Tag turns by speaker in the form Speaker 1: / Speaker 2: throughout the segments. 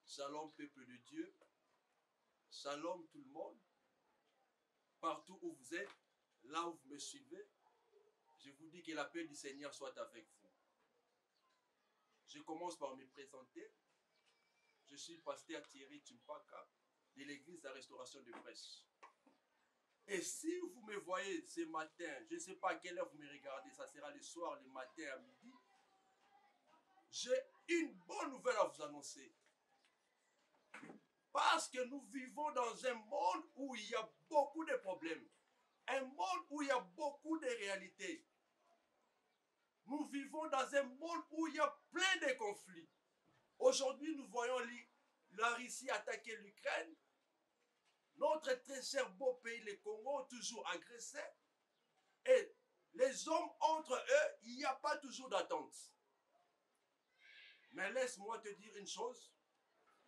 Speaker 1: Shalom peuple de Dieu, shalom tout le monde, partout où vous êtes, là où vous me suivez, je vous dis que la paix du Seigneur soit avec vous. Je commence par me présenter. Je suis pasteur Thierry Chimpaka de l'église de la Restauration de Brèche. Et si vous me voyez ce matin, je ne sais pas à quelle heure vous me regardez, ça sera le soir, le matin, à midi, j'ai une bonne nouvelle à vous annoncer. Parce que nous vivons dans un monde où il y a beaucoup de problèmes. Un monde où il y a beaucoup de réalités. Nous vivons dans un monde où il y a plein de conflits. Aujourd'hui, nous voyons la Russie attaquer l'Ukraine. Notre très cher beau pays, le Congo, toujours agressé. Et les hommes, entre eux, il n'y a pas toujours d'attente. Mais laisse-moi te dire une chose.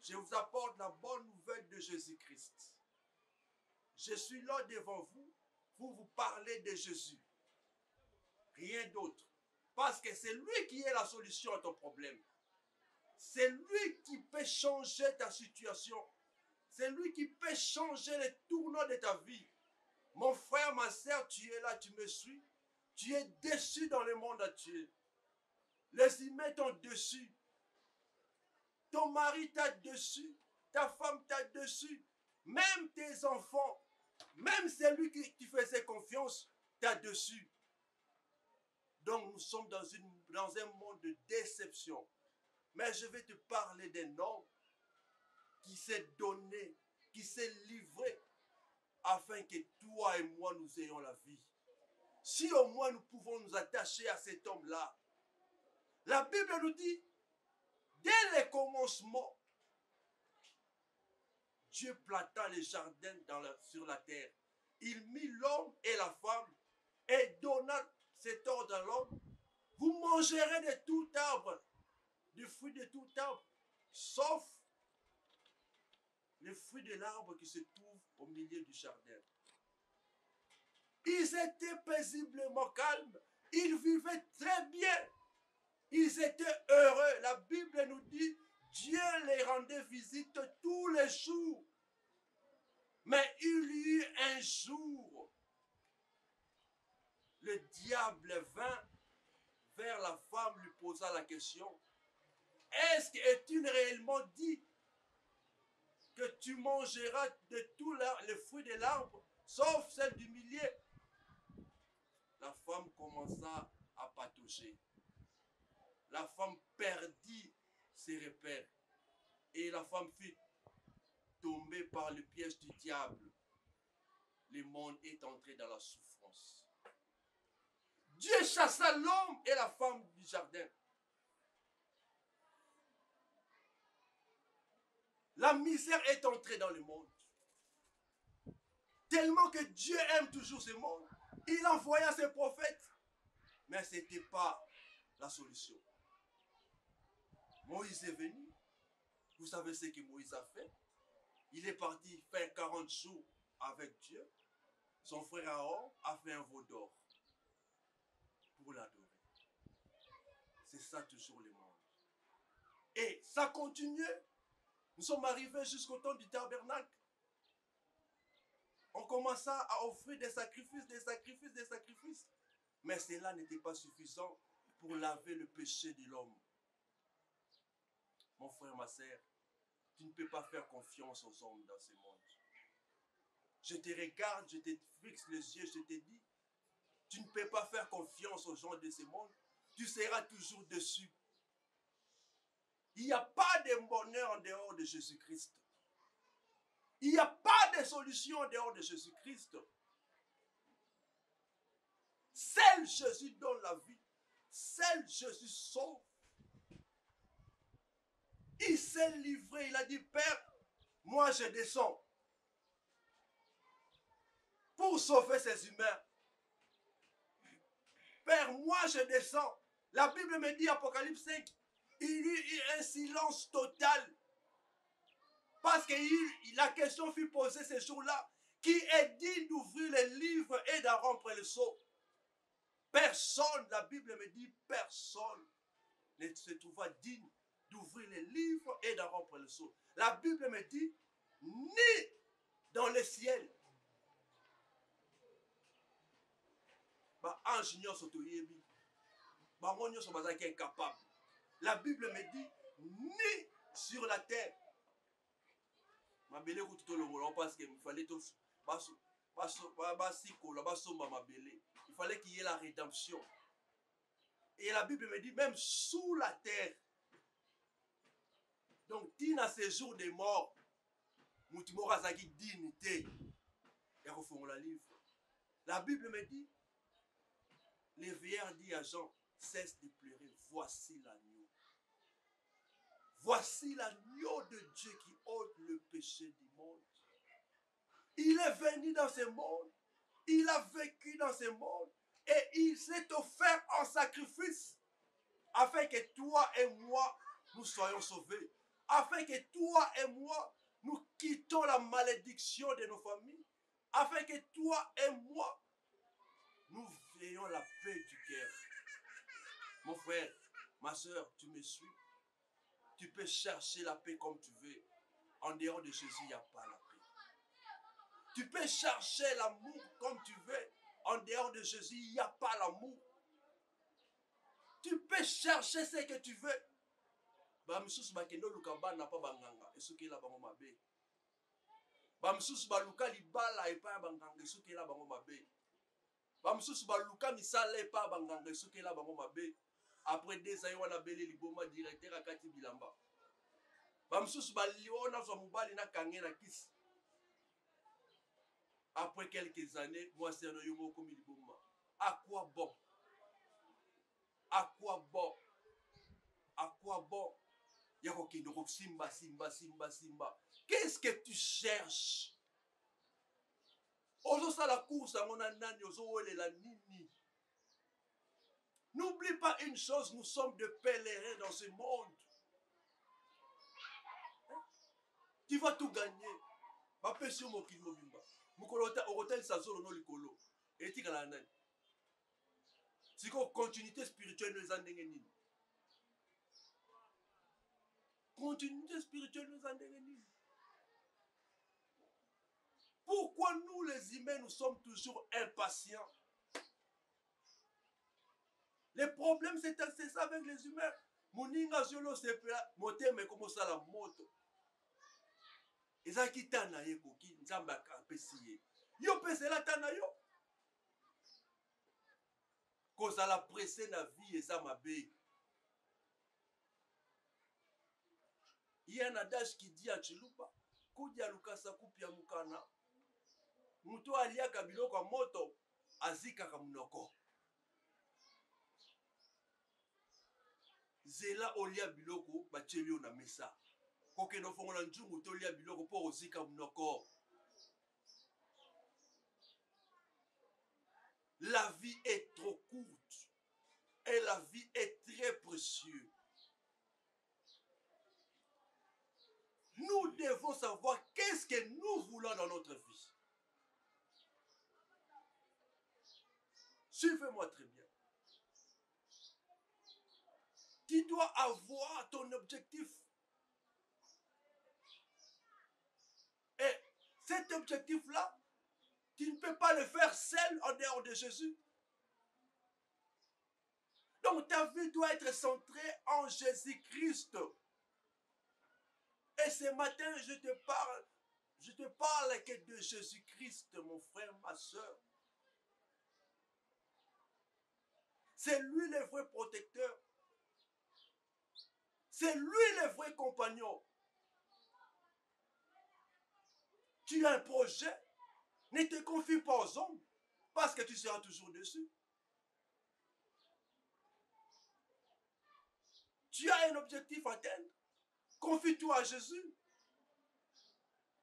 Speaker 1: Je vous apporte la bonne nouvelle de Jésus-Christ. Je suis là devant vous pour vous parler de Jésus. Rien d'autre. Parce que c'est lui qui est la solution à ton problème. C'est lui qui peut changer ta situation. C'est lui qui peut changer les tournants de ta vie. Mon frère, ma soeur, tu es là, tu me suis. Tu es déçu dans le monde entier. Les humains t'ont déçu. Ton mari t'a déçu. Ta femme t'a déçu. Même tes enfants, même celui qui faisait confiance, t'a déçu. Donc nous sommes dans un monde de déception. Mais je vais te parler d'un homme qui s'est donné, qui s'est livré, afin que toi et moi nous ayons la vie. Si au moins nous pouvons nous attacher à cet homme-là. La Bible nous dit, dès le commencement, Dieu planta les jardins sur la terre. Il mit l'homme et la femme et donna cet ordre à l'homme. Vous mangerez de tout arbre, du fruit de tout arbre, sauf le fruit de l'arbre qui se trouve au milieu du jardin. Ils étaient paisiblement calmes. Ils vivaient très bien. Ils étaient heureux. La Bible nous dit, Dieu les rendait visite tous les jours. Mais il y eut un jour, le diable vint vers la femme, lui posa la question, est-il réellement dit que tu mangeras de tous les fruits de l'arbre, sauf celle du milieu? La femme commença à patauger. La femme perdit ses repères. Et la femme fut tombée par le piège du diable. Le monde est entré dans la souffrance. Dieu chassa l'homme et la femme du jardin. La misère est entrée dans le monde. Tellement que Dieu aime toujours ce monde. Il envoya ses prophètes. Mais ce n'était pas la solution. Moïse est venu. Vous savez ce que Moïse a fait? Il est parti faire 40 jours avec Dieu. Son frère Aaron a fait un veau d'or pour l'adorer. C'est ça toujours le monde. Et ça continuait. Nous sommes arrivés jusqu'au temps du tabernacle. On commença à offrir des sacrifices, des sacrifices, des sacrifices. Mais cela n'était pas suffisant pour laver le péché de l'homme. Mon frère, ma soeur, tu ne peux pas faire confiance aux hommes dans ce monde. Je te regarde, je te fixe les yeux, je te dis, tu ne peux pas faire confiance aux gens de ce monde. Tu seras toujours déçu. Il n'y a pas de bonheur en dehors de Jésus-Christ. Il n'y a pas de solution en dehors de Jésus-Christ. Seul Jésus donne la vie. Seul Jésus sauve. Il s'est livré. Il a dit, Père, moi je descends pour sauver ces humains. Père, moi je descends. La Bible me dit, Apocalypse 5, il y eut un silence total. Parce que la question fut posée ce jour-là. Qui est digne d'ouvrir les livres et d'en rompre le sceau? Personne. La Bible me dit personne. ne se trouva digne d'ouvrir les livres et d'en rompre le sceau. La Bible me dit, ni dans le ciel, ange nyonso toyebi, bango nyonso bazalaki incapable. La Bible me dit, ni sur la terre. Mabele kutu tolongola parce qu'il fallait tous il fallait qu'il y ait la rédemption. Et la Bible me dit même sous la terre. Donc, tina ces jours des morts, Moutimora Zaki dignité. Et refont la livre. La Bible me dit, les vieillards dit à Jean, cesse de pleurer, voici l'agneau. Voici l'agneau de Dieu qui ôte le péché du monde. Il est venu dans ce monde, il a vécu dans ce monde et il s'est offert en sacrifice afin que toi et moi nous soyons sauvés. Afin que toi et moi nous quittons la malédiction de nos familles. Afin que toi et moi nous ayons la paix du cœur. Mon frère, ma soeur, tu me suis. Tu peux chercher la paix comme tu veux. En dehors de Jésus, il n'y a pas la paix. Tu peux chercher l'amour comme tu veux. En dehors de Jésus, il n'y a pas l'amour. Tu peux chercher ce que tu veux. Bamisusu bakendo lukamba na pa banganga esuki la bango mabe. Bamisusu baluka libala epa banganga esuki la bango mabe. Bamisusu baluka misala epa banganga esuki la bango mabe. Après 2 ans wana bele liboma directeur akati bilamba. Bamisusu baliona so mubali na kangena kisi. Après quelques années, moi c'est un yomo comme liboma. À quoi bon? À quoi bon? À quoi bon? Simba. Qu'est-ce que tu cherches? Ozo sa la course à mon anani, ozo la nini. N'oublie pas une chose, nous sommes de pèlerins dans ce monde. Tu vas tout gagner. Ma pesio mo kilo bimba. Mukolota hotel sazolo no likolo. Et tika la nani. C'est quoi continuité spirituelle nous en nini. Continuité spirituelle nous en nini. Pourquoi nous les humains nous sommes toujours impatients? Le problème c'est ça avec les humains. Moninga zolo sepela moté mais comment ça la moto. Ezaki tana ye koki nzamba kapesi yo pese la tana yo koza la pressé na vie eza mabe. Il y a un adage qui dit à Chilupa kudia lukasa kupia mukana muto aliaka biloko ya moto azika ka munoko zela olia biloko bachelio na mesa koke no fongola njungu tolia biloko po ozika munoko. La vie est trop courte et la vie est très précieuse. Nous devons savoir qu'est-ce que nous voulons dans notre vie. Suivez-moi très bien. Tu dois avoir ton objectif. Et cet objectif-là, tu ne peux pas le faire seul en dehors de Jésus. Donc ta vie doit être centrée en Jésus-Christ. Et ce matin, je te parle que de Jésus-Christ, mon frère, ma soeur. C'est lui le vrai protecteur. C'est lui le vrai compagnon. Tu as un projet, ne te confie pas aux hommes, parce que tu seras toujours dessus. Tu as un objectif à atteindre, confie-toi à Jésus.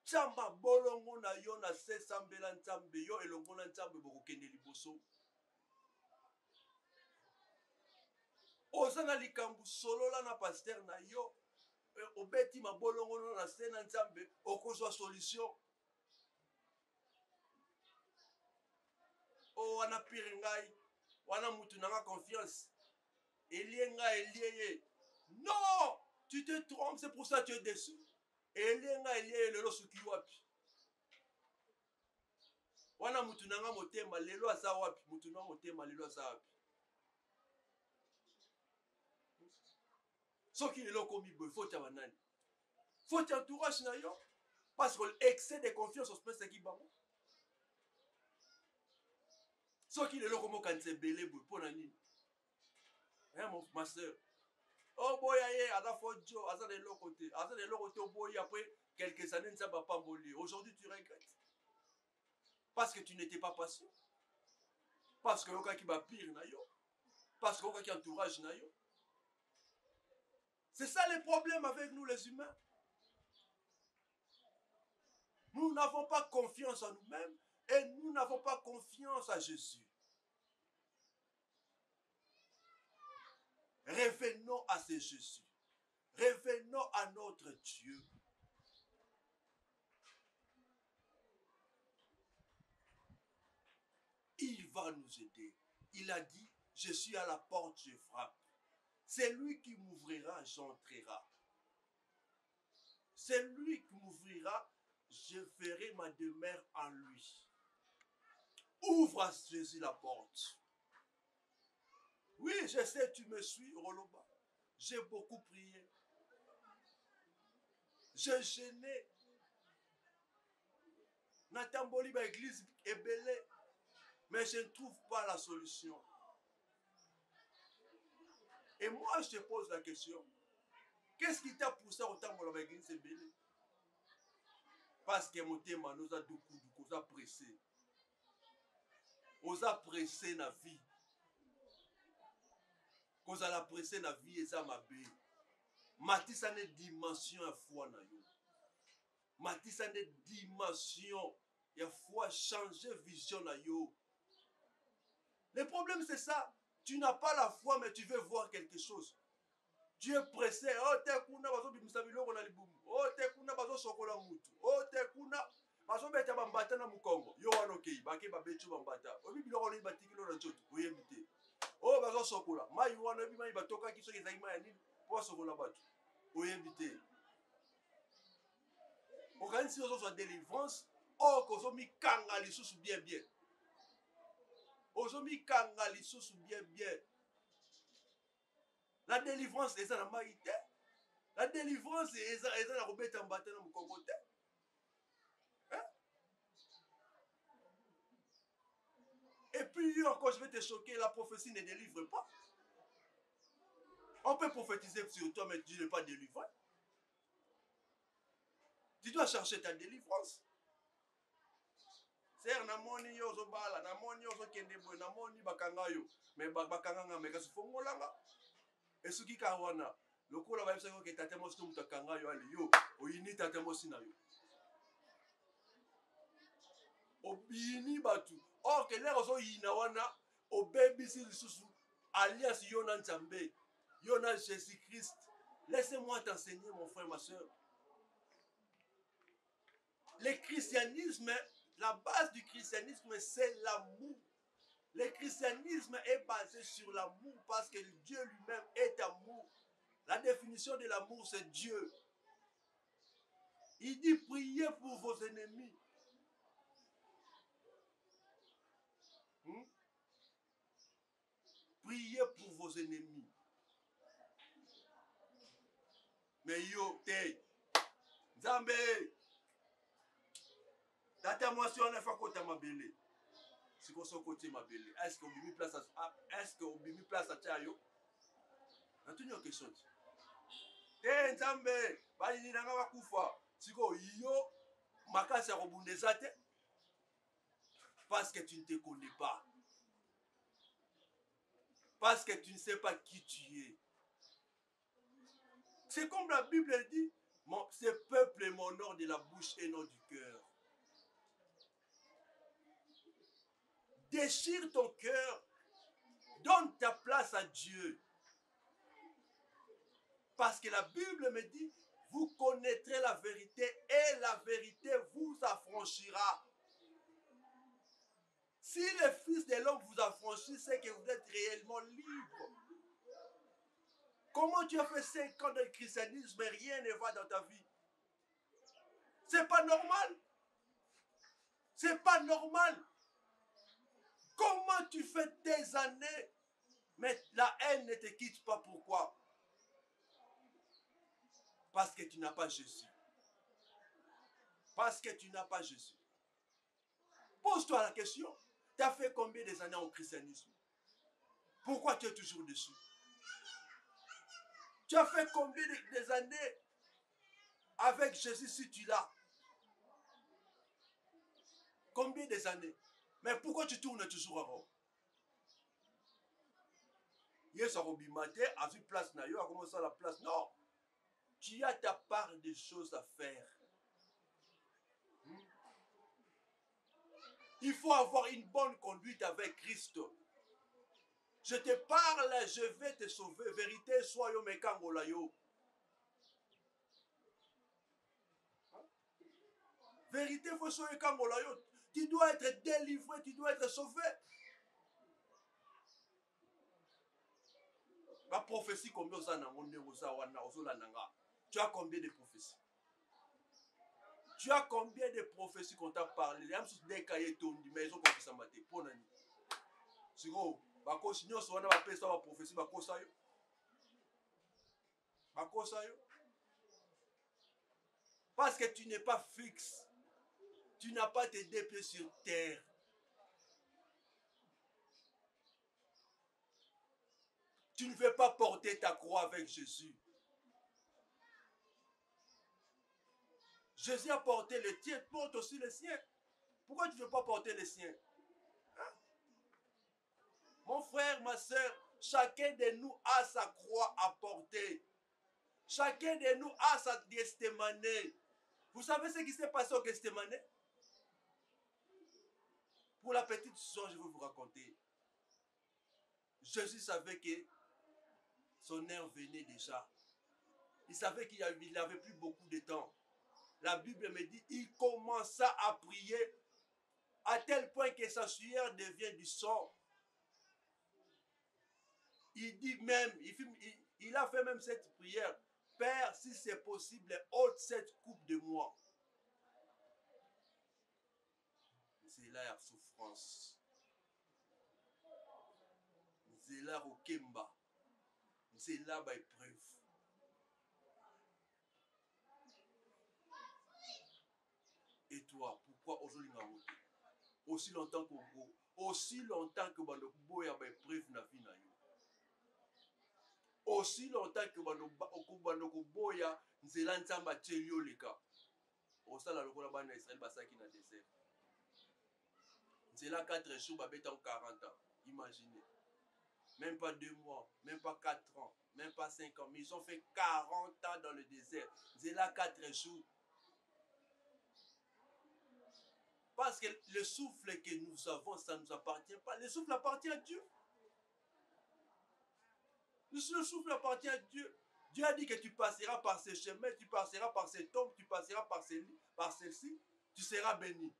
Speaker 1: Chamba bolongo na yo na se sambela nzambe yo elongo na nzambe bokokende liboso. Ozana likambu solola na pasteur na yo obeti mabolongo na se na nzambe okozwa solution. O wana pire ngai wana mutu nanga confiance. Elienga, Elieye. Non, tu te trompes, c'est pour ça que tu es déçu. Elienga, Elieye, lelo suki wapi. Wana mutunanga motema, lelo aza wapi. Mutunanga motema, lelo aza wapi. Soki lelo komi boy, faut ya banani. Faut ya entourage na yo. Parce que l'excès de confiance au spécial qui bango. Soki lelo komo kanse belé boy, pour nani. Hein, ma soeur. Oh boy, aye, ada fojo, aza de l'autre côté. Aza de l'autre côté, oh boy, après quelques années, ça va pas mourir. Aujourd'hui, tu regrettes. Parce que tu n'étais pas patient. Parce que yoka qui va pire na yo. Parce que yoka qui entourage na yo. C'est ça le problème avec nous les humains. Nous n'avons pas confiance en nous-mêmes et nous n'avons pas confiance à Jésus. Revenons à ce Jésus. Revenons à notre Dieu. Il va nous aider. Il a dit, je suis à la porte, je frappe. C'est lui qui m'ouvrira, j'entrerai. C'est lui qui m'ouvrira, je ferai ma demeure en lui. Ouvre à Jésus la porte. Oui, je sais, tu me suis, Roloba. J'ai beaucoup prié. J'ai gêné. Natamboli, l'église est belle. Mais je ne trouve pas la solution. Et moi, je te pose la question. Qu'est-ce qui t'a poussé autant pour l'église est belle? Parce que mon thème nous a nous a pressé. Nous a pressé la vie. Nous a pressé la vie et ça m'a bé. Matisse a une dimension à foi na yo. Matisse a une dimension et à foi changer vision na yo. Le problème c'est ça. Tu n'as pas la foi mais tu veux voir quelque chose. Tu es pressé. Oh te kuna bazo bimisa biloko na libumu. Oh te kuna bazo sokola mutu. Oh te kuna bazo beta bambata na mukongo. Yo wana okei bake babetu bambata. Obi biloko ni batikilo na nzoto. Oyebite. Oh bazo sokola. Mai wana obi mai batoka kiso kezaki mai nini po sokola batu. Oyebite. Organiser aux délivrance. Oh kozo mi kanga lisusu bien bien. Ozo mi kanga lisusu bien bien. La délivrance est dans la maïté. La délivrance est dans la robette en bâton dans mon Congoté. Hein? Et puis encore, je vais te choquer, la prophétie ne délivre pas. On peut prophétiser sur toi, mais tu n'es pas délivré. Tu dois chercher ta délivrance. C'est namoni yo zo bala, namoni yo zo kendebo, namoni bakanga yo, mais bakanga nga meka sufongolanga. Et ce qui kawana, le coup là va être que tate mosi muta kanga yo ali yo, oyini tate mosi na yo. Obini batu. Or que les ozo yina wana, obebi si lisusu, alias yona nzambe, yona Jésus-Christ. Laissez-moi t'enseigner mon frère, ma soeur. Le christianisme, la base du christianisme, c'est l'amour. Le christianisme est basé sur l'amour parce que Dieu lui-même est amour. La définition de l'amour, c'est Dieu. Il dit priez pour vos ennemis. Priez pour vos ennemis. Mais yo, te, Zambé, data moi si on a fait côté ma belle. Si qu'on soit côté ma belle. Est-ce qu'on bimi place à est-ce qu'on bimi place à Tchayo? On a une question. Te Zambé, ba ni nanga ba kufa. Si ko yo makasi ya kobundeza te parce que tu ne te connais pas. Parce que tu ne sais pas qui tu es. C'est comme la Bible dit, ce peuple m'honore de la bouche et non du cœur. Déchire ton cœur, donne ta place à Dieu. Parce que la Bible me dit, vous connaîtrez la vérité et la vérité vous affranchira. Si le Fils de l'homme vous affranchit, c'est que vous êtes réellement libre. Comment tu as fait 5 ans de christianisme et rien ne va dans ta vie? C'est pas normal. C'est pas normal. Comment tu fais des années, mais la haine ne te quitte pas? Pourquoi? Parce que tu n'as pas Jésus. Parce que tu n'as pas Jésus. Pose-toi la question. Tu as fait combien des années au christianisme? Pourquoi tu es toujours dessus? Tu as fait combien des années avec Jésus si tu l'as? Combien des années? Mais pourquoi tu tournes toujours en rond? Hier, ça a vu place, a commencé à la place. Non. Tu as ta part de choses à faire. Il faut avoir une bonne conduite avec Christ. Je te parle, je vais te sauver. Vérité, sois yo mekangola yo. Vérité, faut sois mekangola yo. Tu dois être délivré, tu dois être sauvé. La prophétie, combien tu as combien de prophéties? Tu as combien de prophéties qu'on t'a parlé? Les gens des cahiers tombent, mais ils ont compris ça matin. Pour nani? C'est gros. Bakos nyo so wana ba pesa ba prophétie bakosa yo. Bakosa yo. Parce que tu n'es pas fixe. Tu n'as pas tes deux pieds sur terre. Tu ne veux pas porter ta croix avec Jésus. Jésus a porté le tien, porte aussi le sien. Pourquoi tu ne veux pas porter le sien? Hein? Mon frère, ma soeur, chacun de nous a sa croix à porter. Chacun de nous a sa Gethsemane. Vous savez ce qui s'est passé au Gethsemane? Pour la petite histoire, je vais vous raconter. Jésus savait que son heure venait déjà. Il savait qu'il n'avait plus beaucoup de temps. La Bible me dit, il commença à prier à tel point que sa sueur devient du sang. Il dit même, il a fait même cette prière. Père, si c'est possible, ôte cette coupe de moi. C'est là la souffrance. C'est là au Kemba. C'est là la épreuve. Et toi, pourquoi aujourd'hui aussi longtemps que aussi longtemps que Banokubo ya épreuve na vie na yo. Aussi longtemps que Banokubo ya nzela nzamba tchelio leka. Osala lokola bana Israël basaki na désert. Nzela 4 jours babeta en 40 ans. Imaginez. Même pas 2 mois, même pas 4 ans, même pas 5 ans, mais ils ont fait 40 ans dans le désert. Nzela 4 jours. Parce que le souffle que nous avons, ça ne nous appartient pas. Le souffle appartient à Dieu. Le souffle appartient à Dieu. Dieu a dit que tu passeras par ces chemins, tu passeras par ces tombes, tu passeras par celle-ci, tu seras béni.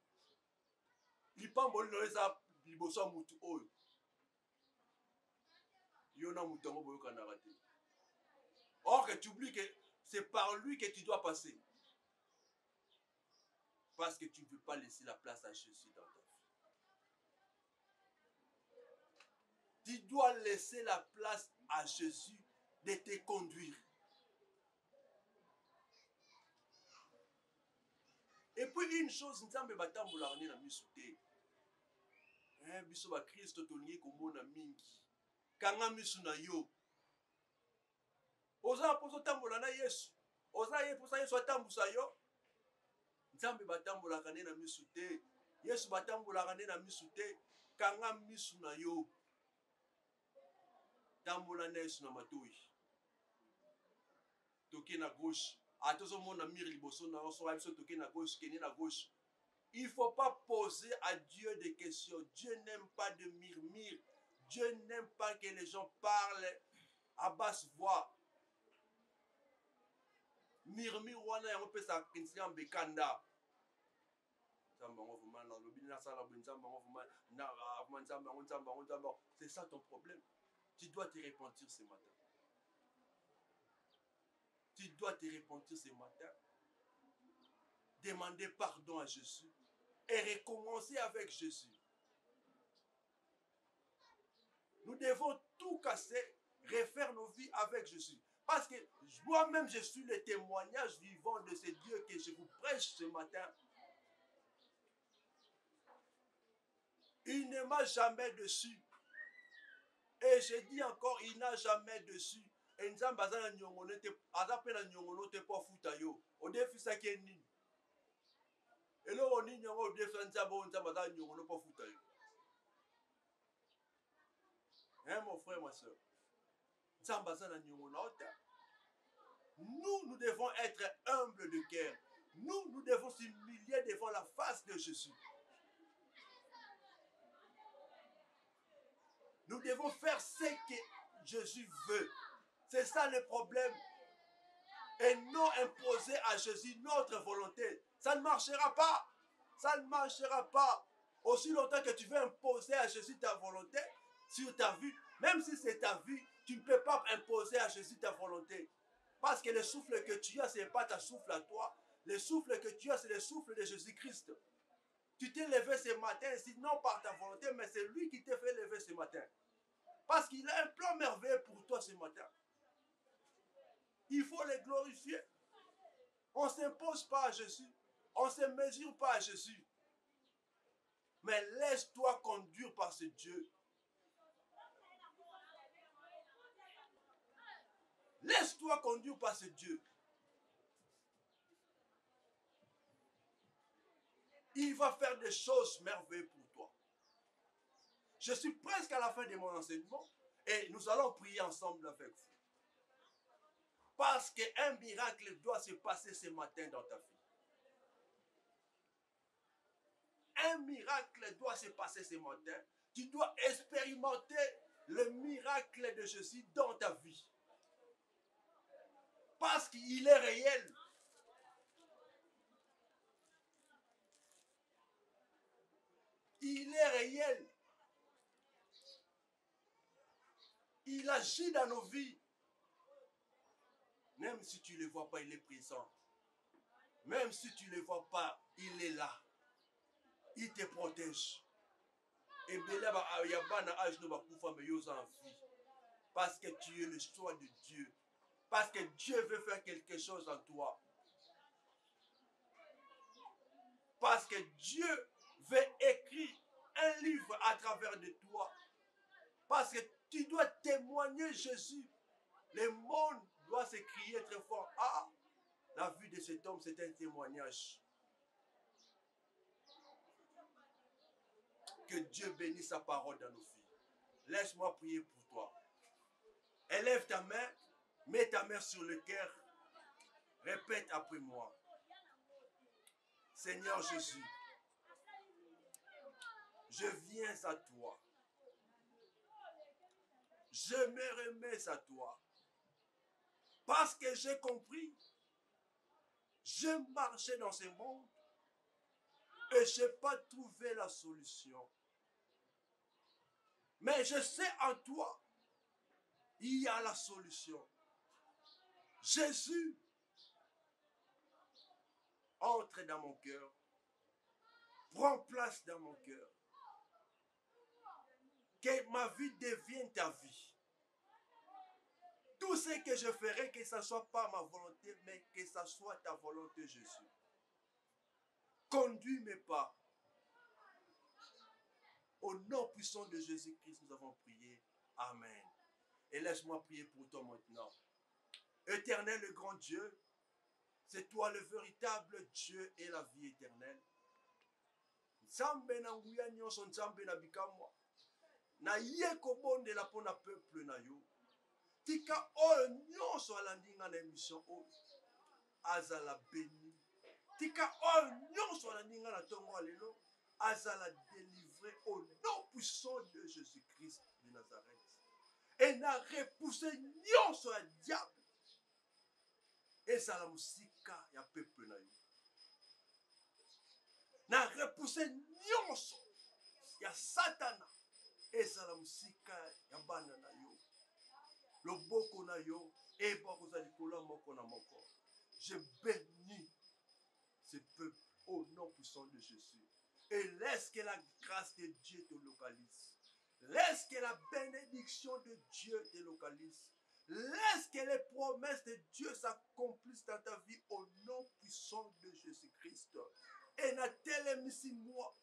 Speaker 1: Or que tu oublies que c'est par lui que tu dois passer. Parce que tu ne veux pas laisser la place à Jésus dans ta vie. Tu dois laisser la place à Jésus de te conduire. Et puis une chose, nzambe batambola na misu te. Biso ba Kristo tolingi komona mingi. Kanga misu na yo. Oza poso tambola na Yesu. Oza ye poso Yesu atambusa yo. Nzambe batambola kane na misu te. Yesu batambola kane na misu te. Kanga misu na yo. Tambola na Yesu na matoi. Toke na gauche. Atozomona mire liboso na oso wa biso toke na gauche, kene na gauche. Il ne faut pas poser à Dieu des questions. Dieu n'aime pas de murmures. Dieu n'aime pas que les gens parlent à basse voix. Murmure wana yango pesa kinsi en bekanda. C'est ça ton problème. Tu dois te repentir ce matin. tu dois te repentir ce matin. Demander pardon à Jésus et recommencer avec Jésus. Nous devons tout casser, refaire nos vies avec Jésus. Parce que moi-même, je suis le témoignage vivant de ce Dieu que je vous prêche ce matin. Il ne m'a jamais déçu. Et je dis encore, il n'a jamais déçu. Et nous avons besoin de nyongono te pas fouta yo. On défie ça qui est nini. Et là, on dit nyongo défie ça bon besoin de nyongono pas fouta yo. Hein, mon frère, ma soeur. Nous avons besoin de nyongono. Nous devons être humbles de cœur. Nous devons s'humilier devant la face de Jésus. Nous devons faire ce que Jésus veut. C'est ça le problème. Et non imposer à Jésus notre volonté. Ça ne marchera pas. Ça ne marchera pas. Aussi longtemps que tu veux imposer à Jésus ta volonté sur ta vie, même si c'est ta vie, tu ne peux pas imposer à Jésus ta volonté. Parce que le souffle que tu as, ce n'est pas ta souffle à toi. Le souffle que tu as, c'est le souffle de Jésus-Christ. Tu t'es levé ce matin, non par ta volonté, mais c'est lui qui t'a fait lever ce matin. Parce qu'il a un plan merveilleux pour toi ce matin. Il faut le glorifier. On ne s'impose pas à Jésus. On ne se mesure pas à Jésus. Mais laisse-toi conduire par ce Dieu. Laisse-toi conduire par ce Dieu. Il va faire des choses merveilleuses pour toi. Je suis presque à la fin de mon enseignement et nous allons prier ensemble avec vous. Parce qu'un miracle doit se passer ce matin dans ta vie. Un miracle doit se passer ce matin. Tu dois expérimenter le miracle de Jésus dans ta vie. Parce qu'il est réel. Il est réel. Il agit dans nos vies. Même si tu ne le vois pas, il est présent. Même si tu ne le vois pas, il est là. Il te protège. Et parce que tu es le choix de Dieu. Parce que Dieu veut faire quelque chose en toi. Parce que Dieu veut écrire un livre à travers de toi. Parce que tu dois témoigner Jésus. Le monde doit se crier très fort. Ah, la vue de cet homme, c'est un témoignage. Que Dieu bénisse sa parole dans nos vies. Laisse-moi prier pour toi. Élève ta main, mets ta main sur le cœur. Répète après moi. Seigneur Jésus, je viens à toi. Je me remets à toi. Parce que j'ai compris, je marchais dans ce monde et je n'ai pas trouvé la solution. Mais je sais en toi, il y a la solution. Jésus, entre dans mon cœur, prends place dans mon cœur. Que ma vie devienne ta vie. Tout ce que je ferai, que ce ne soit pas ma volonté, mais que ce soit ta volonté, Jésus. Conduis mes pas. Au nom puissant de Jésus-Christ, nous avons prié. Amen. Et laisse-moi prier pour toi maintenant. Éternel, le grand Dieu, c'est toi le véritable Dieu et la vie éternelle. Nzambe na nguya nyonso nzambe na bikamwa. Na ye kobondela pona peuple na yo. Tika oyo nyonso alandinga na émission oyo. Azala béni. Tika oyo nyonso alandinga na tongo alelo. Azala délivré au nom puissant de Jésus-Christ de Nazareth. Et n'a repoussé nyonso ya diable. Ezala musika ya peuple na yo. Na repoussé nyonso ya Satana. Ezala musika ya bana na yo. Loboko na yo Et je bénis ce peuple au nom puissant de Jésus. Et laisse que la grâce de Dieu te localise. Laisse que la bénédiction de Dieu te localise. Laisse que les promesses de Dieu s'accomplissent dans ta vie au nom puissant de Jésus-Christ. Et na telemisi mois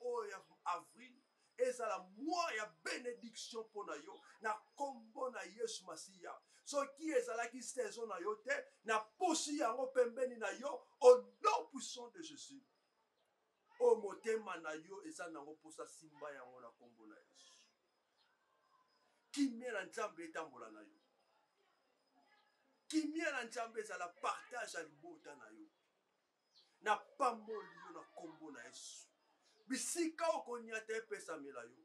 Speaker 1: avril, et ça la mois ya bénédiction pour na yo, na kombo na Yesu Masiya. Ce qui est à la saison na yo te, na posi yango pembeni na yo au nom puissant de Jésus. O motema na yo eza nango posa simba yango na kombo na Yesu. Kimia na nzambe etambola na yo. Kimia na nzambe ezala partage ya libota na yo. Na pamboli yo na kombo na Yesu. Bisika okonyata epesamela yo.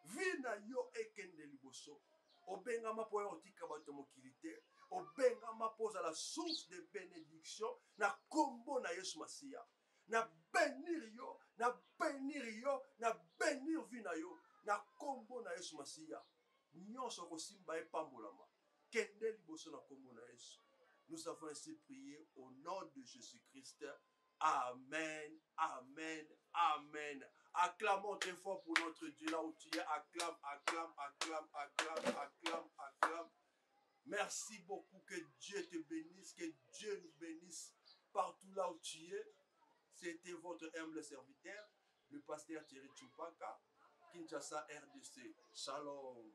Speaker 1: Vi na yo ekende liboso. Obengama po ya otika bato mokili te. Obengama po za la source de bénédiction na kombo na Yesu Masiya. Na bénir yo, na bénir yo, na bénir vi na yo. Na kombo na Yesu Masiya. Nyonso kosimba epambolama. Kende liboso na kombo na Yesu. Nous avons ainsi prié au nom de Jésus-Christ. Amen, amen, amen. Acclamons très fort pour notre Dieu là où tu es. Acclame, acclame, acclame, acclame, acclame, acclame. Merci beaucoup. Que Dieu te bénisse. Que Dieu nous bénisse partout là où tu es. C'était votre humble serviteur, le pasteur Thierry Tchoupaka, Kinshasa RDC. Shalom.